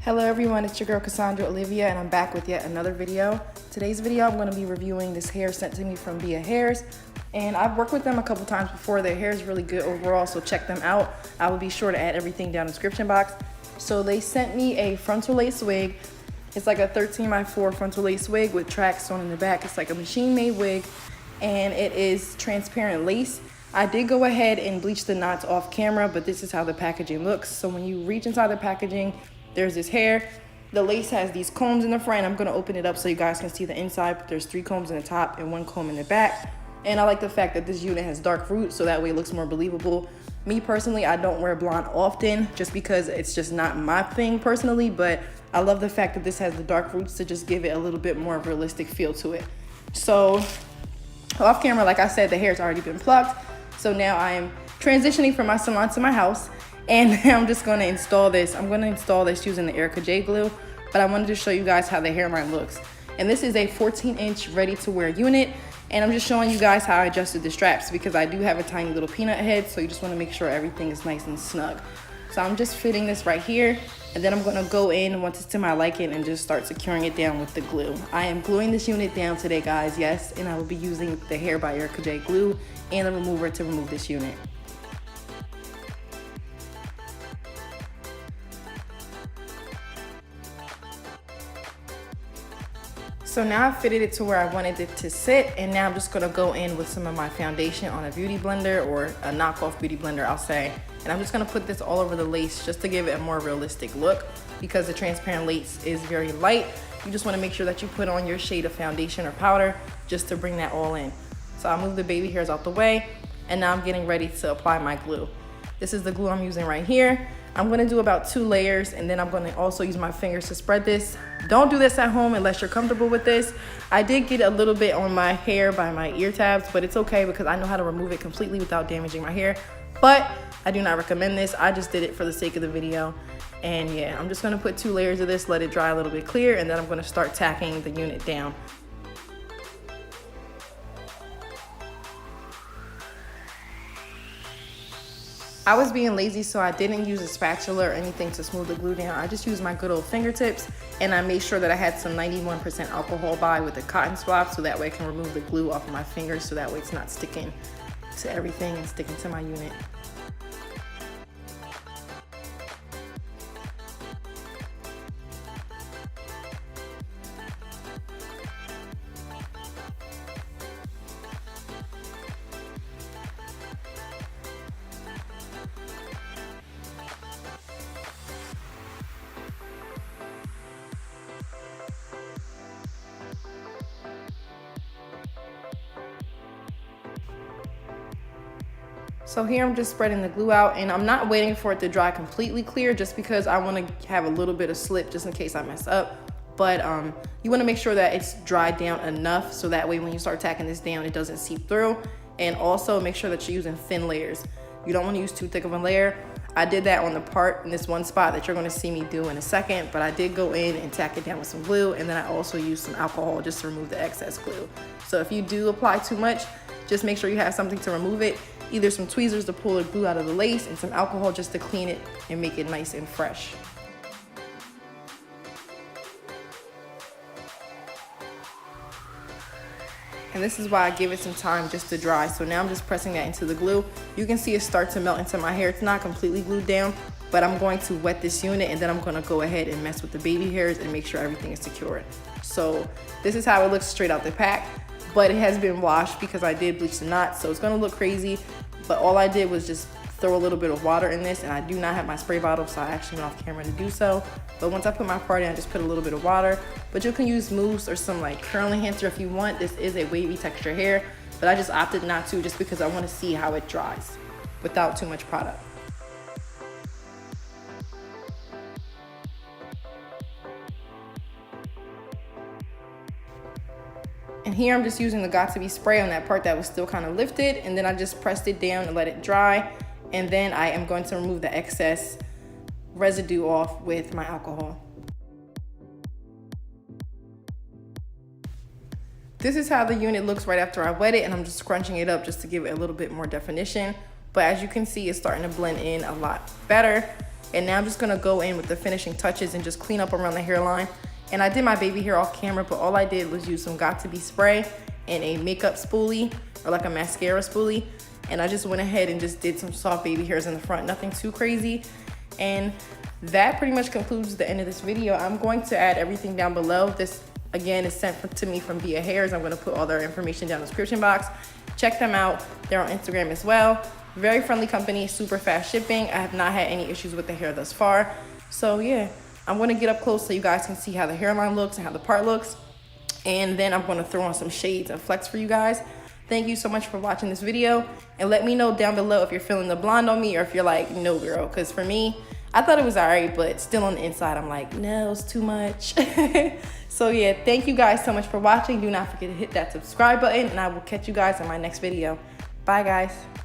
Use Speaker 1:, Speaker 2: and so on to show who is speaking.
Speaker 1: Hello everyone, it's your girl Cassandra Olivia and I'm back with yet another video. Today's video I'm going to be reviewing this hair sent to me from Via Hairs, and I've worked with them a couple times before. Their hair is really good overall, so check them out. I will be sure to add everything down in the description box. So they sent me a frontal lace wig. It's like a 13x4 frontal lace wig with tracks sewn in the back. It's like a machine made wig and it is transparent lace. I did go ahead and bleach the knots off camera, but this is how the packaging looks. So when you reach inside the packaging, there's this hair. The lace has these combs in the front. I'm gonna open it up so you guys can see the inside, but there's 3 combs in the top and 1 comb in the back. And I like the fact that this unit has dark roots, so that way it looks more believable. Me personally, I don't wear blonde often just because it's just not my thing personally, but I love the fact that this has the dark roots to just give it a little bit more realistic feel to it. So off camera, like I said, the hair's already been plucked. So now I am transitioning from my salon to my house. And I'm just going to install this. I'm going to install this using the Erica J glue, but I wanted to show you guys how the hairline looks. And this is a 14-inch ready-to-wear unit, and I'm just showing you guys how I adjusted the straps because I do have a tiny little peanut head, so you just want to make sure everything is nice and snug. So I'm just fitting this right here, and then I'm going to go in once it's to my liking and just start securing it down with the glue. I am gluing this unit down today, guys, yes, and I will be using the Hair by Erica J glue and the remover to remove this unit. So now I've fitted it to where I wanted it to sit, and now I'm just gonna go in with some of my foundation on a beauty blender, or a knockoff beauty blender, I'll say. And I'm just gonna put this all over the lace just to give it a more realistic look, because the transparent lace is very light. You just wanna make sure that you put on your shade of foundation or powder just to bring that all in. So I'll move the baby hairs out the way, and now I'm getting ready to apply my glue. This is the glue I'm using right here. I'm gonna do about 2 layers, and then I'm gonna also use my fingers to spread this. Don't do this at home unless you're comfortable with this. I did get a little bit on my hair by my ear tabs, but it's okay because I know how to remove it completely without damaging my hair. But I do not recommend this. I just did it for the sake of the video. And yeah, I'm just gonna put 2 layers of this, let it dry a little bit clear, and then I'm gonna start tacking the unit down. I was being lazy, so I didn't use a spatula or anything to smooth the glue down. I just used my good old fingertips, and I made sure that I had some 91% alcohol by with a cotton swab, so that way I can remove the glue off of my fingers, so that way it's not sticking to everything and sticking to my unit. So here I'm just spreading the glue out, and I'm not waiting for it to dry completely clear just because I want to have a little bit of slip just in case I mess up. But you want to make sure that it's dried down enough so that way when you start tacking this down, it doesn't seep through. And also make sure that you're using thin layers. You don't want to use too thick of a layer. I did that on the part in this one spot that you're going to see me do in a second, but I did go in and tack it down with some glue, and then I also used some alcohol just to remove the excess glue. So if you do apply too much, just make sure you have something to remove it. Either some tweezers to pull the glue out of the lace and some alcohol just to clean it and make it nice and fresh. And this is why I give it some time just to dry. So now I'm just pressing that into the glue. You can see it start to melt into my hair. It's not completely glued down, but I'm going to wet this unit, and then I'm gonna go ahead and mess with the baby hairs and make sure everything is secured. So this is how it looks straight out the pack, but it has been washed because I did bleach the knots, so it's gonna look crazy. But all I did was just throw a little bit of water in this, and I do not have my spray bottle, so I actually went off camera to do so. But once I put my part in, I just put a little bit of water. But you can use mousse or some like curling enhancer if you want. This is a wavy texture hair, but I just opted not to just because I want to see how it dries without too much product. And here I'm just using the Got2b spray on that part that was still kind of lifted, and then I just pressed it down and let it dry. And then I am going to remove the excess residue off with my alcohol. This is how the unit looks right after I wet it, and I'm just scrunching it up just to give it a little bit more definition. But as you can see, it's starting to blend in a lot better. And now I'm just gonna go in with the finishing touches and just clean up around the hairline. And I did my baby hair off camera, but all I did was use some Got To Be spray and a makeup spoolie, or like a mascara spoolie. And I just went ahead and just did some soft baby hairs in the front, nothing too crazy. And that pretty much concludes the end of this video. I'm going to add everything down below. This again is sent to me from Bia Hairs. I'm gonna put all their information down in the description box. Check them out. They're on Instagram as well. Very friendly company, super fast shipping. I have not had any issues with the hair thus far. So yeah, I'm gonna get up close so you guys can see how the hairline looks and how the part looks. And then I'm gonna throw on some shades and flex for you guys. Thank you so much for watching this video. And let me know down below if you're feeling the blonde on me or if you're like, no girl. Cause for me, I thought it was all right, but still on the inside, I'm like, no, it's too much. So yeah, thank you guys so much for watching. Do not forget to hit that subscribe button and I will catch you guys in my next video. Bye guys.